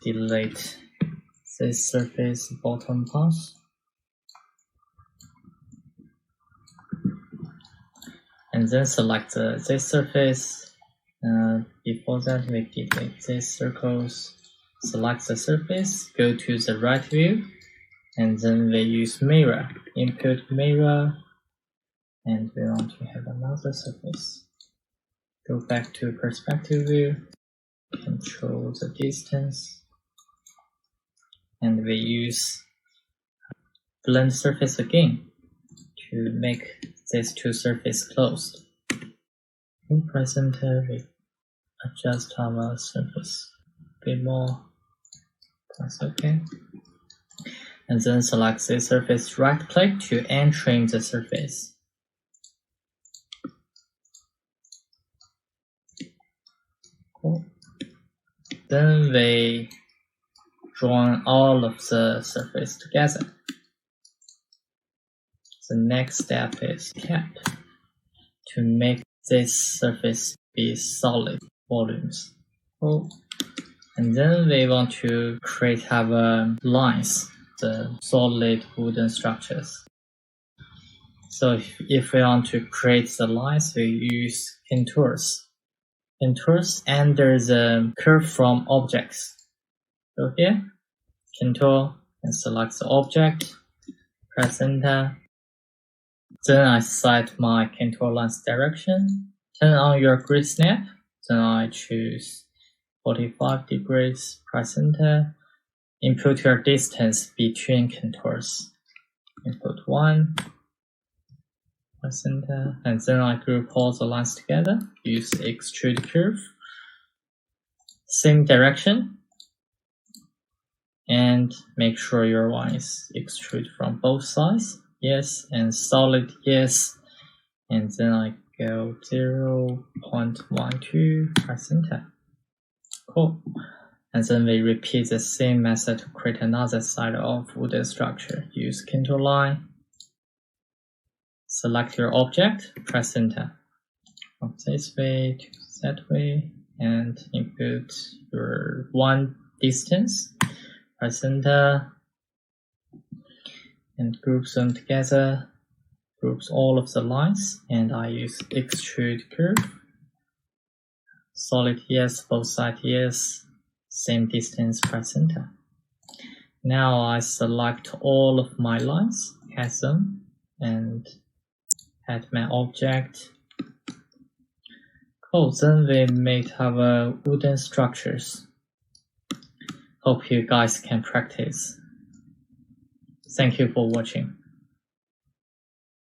Delete this surface bottom path. And then select this surface. Before that, we delete these circles. Select the surface, go to the right view, and then we use mirror. Input mirror, and we want to have another surface. Go back to perspective view, control the distance, and we use blend surface again to make these two surfaces closed. In presenter, we adjust our surface a bit more. Press OK. And then select this surface, right click to untrim the surface. Cool. Then we join all of the surface together. The next step is cap to make this surface be solid volumes. Cool. And then we want to create our lines, the solid wooden structures. So if we want to create the lines, we use contours. Contours under the curve from objects. Go here, contour, and select the object, press enter. Then I set my contour line's direction. Turn on your grid snap. Then I choose 45 degrees, press enter. Input your distance between contours. Input 1, press enter. And then I group all the lines together. Use extrude curve. Same direction. And make sure your line is extrude from both sides. Yes, and solid, yes. And then I go 0.12, press enter. Cool. And then we repeat the same method to create another side of wooden structure. Use contour line. Select your object, press enter. From this way to that way, and input your one distance. Press enter. And group them together, groups all of the lines, and I use extrude curve. Solid yes, both sides yes, same distance, press enter. Now I select all of my lines, add them, and add my object. Cool, then we made our wooden structures. Hope you guys can practice. Thank you for watching.